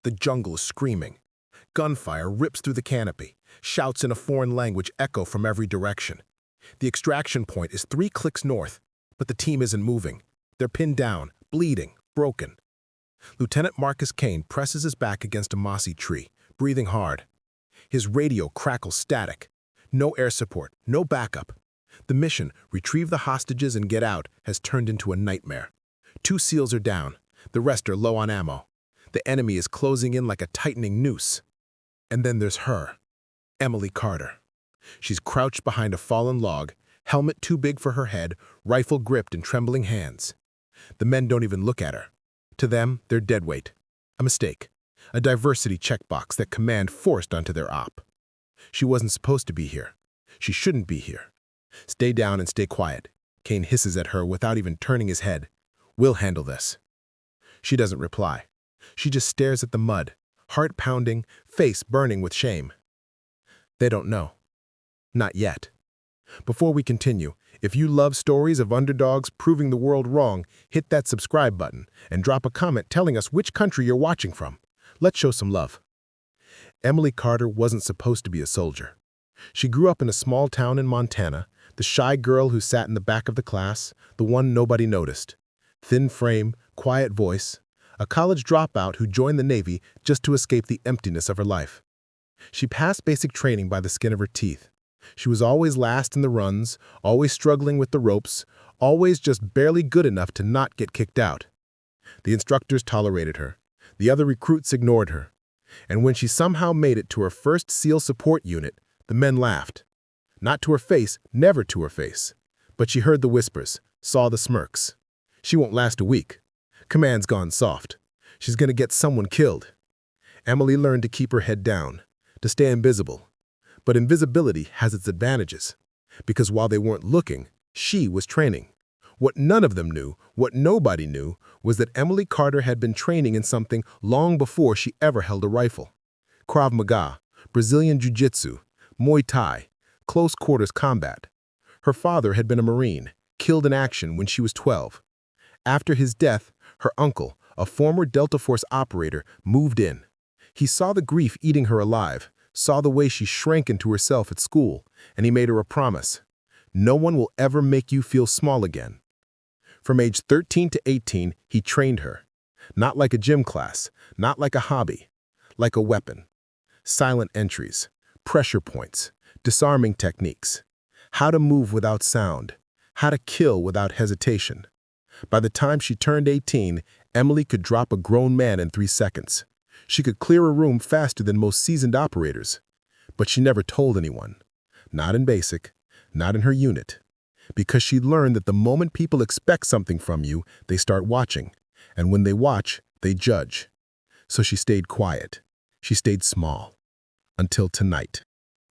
The jungle is screaming. Gunfire rips through the canopy. Shouts in a foreign language echo from every direction. The extraction point is 3 clicks north, but the team isn't moving. They're pinned down, bleeding, broken. Lieutenant Marcus Kane presses his back against a mossy tree, breathing hard. His radio crackles static. No air support, no backup. The mission, retrieve the hostages and get out, has turned into a nightmare. 2 SEALs are down. The rest are low on ammo. The enemy is closing in like a tightening noose. And then there's her, Emily Carter. She's crouched behind a fallen log, helmet too big for her head, rifle gripped in trembling hands. The men don't even look at her. To them, they're deadweight. A mistake. A diversity checkbox that command forced onto their op. She wasn't supposed to be here. She shouldn't be here. Stay down and stay quiet. Kane hisses at her without even turning his head. We'll handle this. She doesn't reply. She just stares at the mud, heart pounding, face burning with shame. They don't know. Not yet. Before we continue, if you love stories of underdogs proving the world wrong, hit that subscribe button and drop a comment telling us which country you're watching from. Let's show some love. Emily Carter wasn't supposed to be a soldier. She grew up in a small town in Montana, the shy girl who sat in the back of the class, the one nobody noticed. Thin frame, quiet voice, a college dropout who joined the Navy just to escape the emptiness of her life. She passed basic training by the skin of her teeth. She was always last in the runs, always struggling with the ropes, always just barely good enough to not get kicked out. The instructors tolerated her. The other recruits ignored her. And when she somehow made it to her first SEAL support unit, the men laughed. Not to her face, never to her face. But she heard the whispers, saw the smirks. She won't last a week. Command's gone soft. She's gonna get someone killed. Emily learned to keep her head down, to stay invisible. But invisibility has its advantages, because while they weren't looking, she was training. What none of them knew, what nobody knew, was that Emily Carter had been training in something long before she ever held a rifle. Krav Maga, Brazilian Jiu-Jitsu, Muay Thai, close quarters combat. Her father had been a Marine, killed in action when she was 12. After his death, her uncle, a former Delta Force operator, moved in. He saw the grief eating her alive, saw the way she shrank into herself at school, and he made her a promise. No one will ever make you feel small again. From age 13 to 18, he trained her. Not like a gym class, not like a hobby, like a weapon. Silent entries, pressure points, disarming techniques, how to move without sound, how to kill without hesitation. By the time she turned 18, Emily could drop a grown man in 3 seconds. She could clear a room faster than most seasoned operators. But she never told anyone. Not in basic, not in her unit. Because she learned that the moment people expect something from you, they start watching. And when they watch, they judge. So she stayed quiet. She stayed small. Until tonight.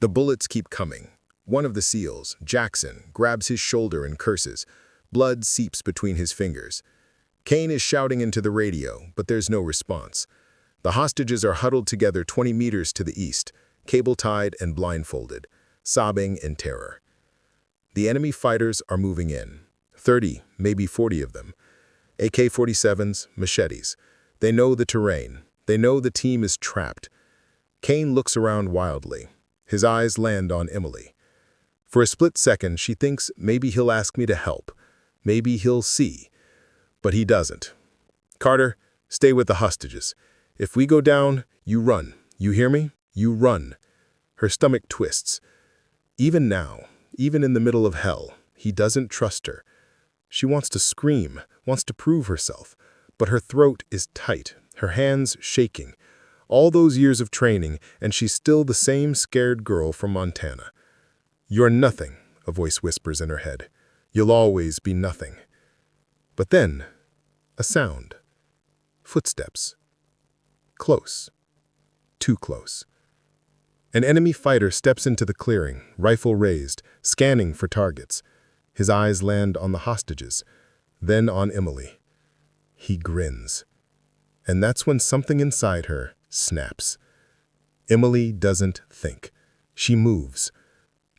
The bullets keep coming. One of the SEALs, Jackson, grabs his shoulder and curses. Blood seeps between his fingers. Kane is shouting into the radio, but there's no response. The hostages are huddled together 20 meters to the east, cable-tied and blindfolded, sobbing in terror. The enemy fighters are moving in. 30, maybe 40 of them. AK-47s, machetes. They know the terrain. They know the team is trapped. Kane looks around wildly. His eyes land on Emily. For a split second, she thinks maybe he'll ask me to help. Maybe he'll see. But he doesn't. Carter, stay with the hostages. If we go down, you run. You hear me? You run. Her stomach twists. Even now, even in the middle of hell, he doesn't trust her. She wants to scream, wants to prove herself, but her throat is tight, her hands shaking. All those years of training, and she's still the same scared girl from Montana. You're nothing, a voice whispers in her head. You'll always be nothing. But then, a sound. Footsteps. Close. Too close. An enemy fighter steps into the clearing, rifle raised, scanning for targets. His eyes land on the hostages, then on Emily. He grins. And that's when something inside her snaps. Emily doesn't think. She moves.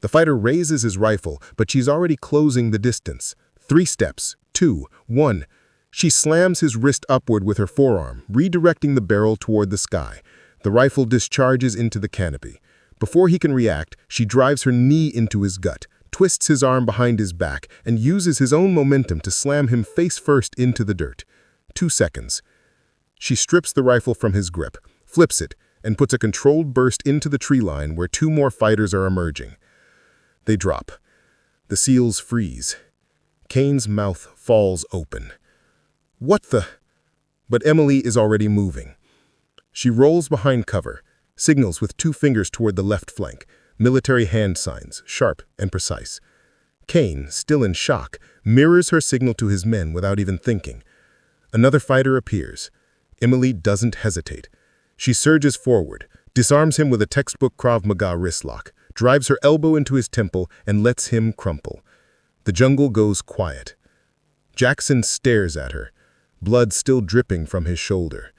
The fighter raises his rifle, but she's already closing the distance. 3 steps, 2, 1. She slams his wrist upward with her forearm, redirecting the barrel toward the sky. The rifle discharges into the canopy. Before he can react, she drives her knee into his gut, twists his arm behind his back, and uses his own momentum to slam him face first into the dirt. 2 seconds. She strips the rifle from his grip, flips it, and puts a controlled burst into the tree line where 2 more fighters are emerging. They drop. The SEALs freeze. Kane's mouth falls open. What the? But Emily is already moving. She rolls behind cover, signals with 2 fingers toward the left flank, military hand signs, sharp and precise. Kane, still in shock, mirrors her signal to his men without even thinking. Another fighter appears. Emily doesn't hesitate. She surges forward, disarms him with a textbook Krav Maga wristlock, drives her elbow into his temple, and lets him crumple. The jungle goes quiet. Jackson stares at her, blood still dripping from his shoulder.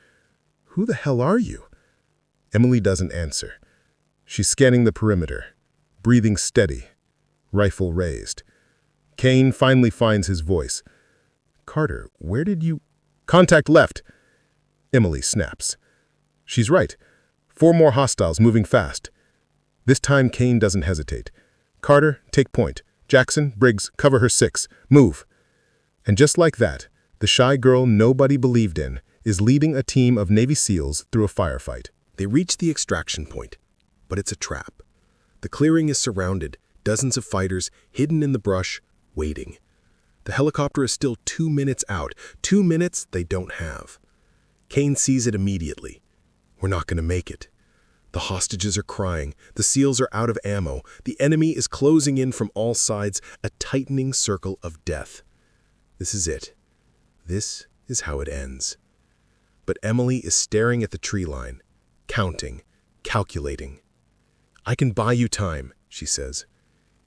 "Who the hell are you?" Emily doesn't answer. She's scanning the perimeter, breathing steady, rifle raised. Kane finally finds his voice. "Carter, where did you—" "Contact left!" Emily snaps. She's right. 4 more hostiles moving fast. This time Kane doesn't hesitate. "Carter, take point. Jackson, Briggs, cover her 6. Move." And just like that, the shy girl nobody believed in is leading a team of Navy SEALs through a firefight. They reach the extraction point, but it's a trap. The clearing is surrounded, dozens of fighters hidden in the brush, waiting. The helicopter is still 2 minutes out, 2 minutes they don't have. Kane sees it immediately. We're not going to make it. The hostages are crying, the SEALs are out of ammo, the enemy is closing in from all sides, a tightening circle of death. This is it. This is how it ends. But Emily is staring at the tree line, counting, calculating. "I can buy you time," she says.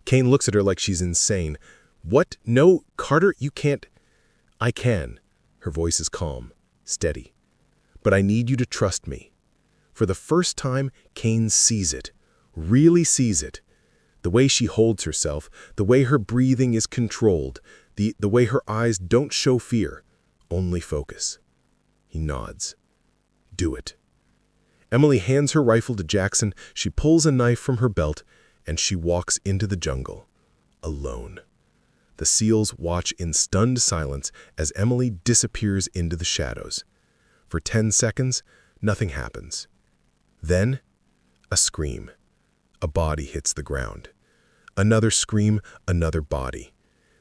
Kane looks at her like she's insane. "What? No, Carter, you can't." "I can." Her voice is calm, steady. "But I need you to trust me." For the first time, Kane sees it, really sees it. The way she holds herself, the way her breathing is controlled, the way her eyes don't show fear, only focus. He nods. "Do it." Emily hands her rifle to Jackson, she pulls a knife from her belt, and she walks into the jungle, alone. The SEALs watch in stunned silence as Emily disappears into the shadows. For 10 seconds, nothing happens. Then, a scream. A body hits the ground. Another scream, another body.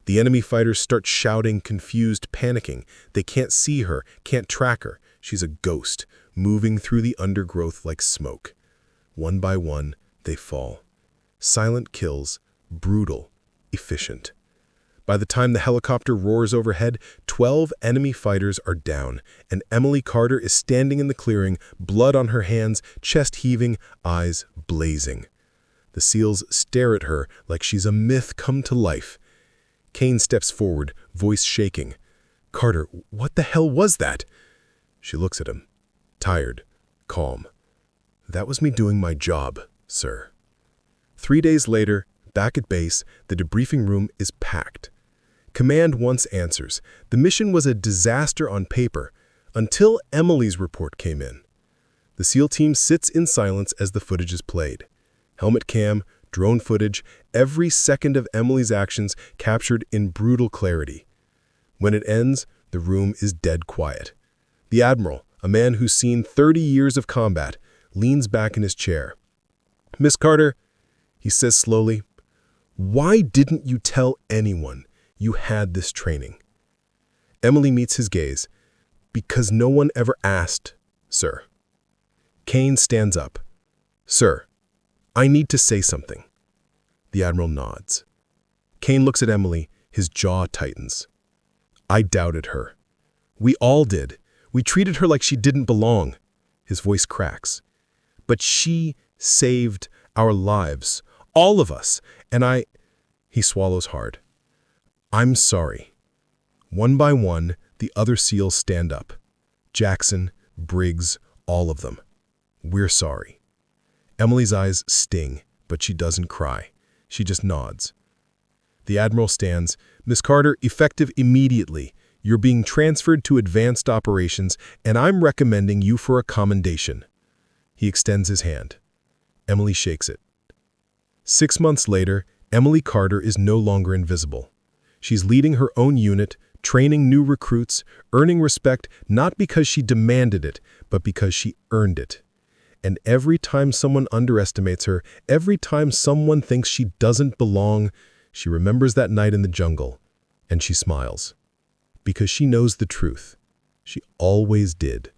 The enemy fighters start shouting, confused, panicking. They can't see her, can't track her. She's a ghost, moving through the undergrowth like smoke. One by one, they fall. Silent kills, brutal, efficient. By the time the helicopter roars overhead, 12 enemy fighters are down, and Emily Carter is standing in the clearing, blood on her hands, chest heaving, eyes blazing. The SEALs stare at her like she's a myth come to life. Kane steps forward, voice shaking. "Carter, what the hell was that?" She looks at him, tired, calm. "That was me doing my job, sir." 3 days later, back at base, the debriefing room is packed. Command once answers. The mission was a disaster on paper, until Emily's report came in. The SEAL team sits in silence as the footage is played. Helmet cam, drone footage, every second of Emily's actions captured in brutal clarity. When it ends, the room is dead quiet. The Admiral, a man who's seen 30 years of combat, leans back in his chair. "Miss Carter," he says slowly, "why didn't you tell anyone you had this training?" Emily meets his gaze. "Because no one ever asked, sir." Kane stands up. "Sir, I need to say something." The Admiral nods. Kane looks at Emily, his jaw tightens. "I doubted her. We all did. We treated her like she didn't belong." His voice cracks. "But she saved our lives, all of us, and I—" He swallows hard. "I'm sorry." One by one, the other SEALs stand up. Jackson, Briggs, all of them. "We're sorry." Emily's eyes sting, but she doesn't cry. She just nods. The Admiral stands. "Miss Carter, effective immediately. You're being transferred to advanced operations, and I'm recommending you for a commendation." He extends his hand. Emily shakes it. 6 months later, Emily Carter is no longer invisible. She's leading her own unit, training new recruits, earning respect not because she demanded it, but because she earned it. And every time someone underestimates her, every time someone thinks she doesn't belong, she remembers that night in the jungle, and she smiles. Because she knows the truth. She always did.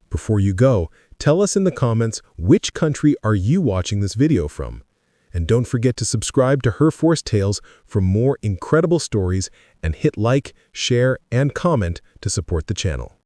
Before you go, tell us in the comments which country are you watching this video from. And don't forget to subscribe to Her Force Tales for more incredible stories and hit like, share, and comment to support the channel.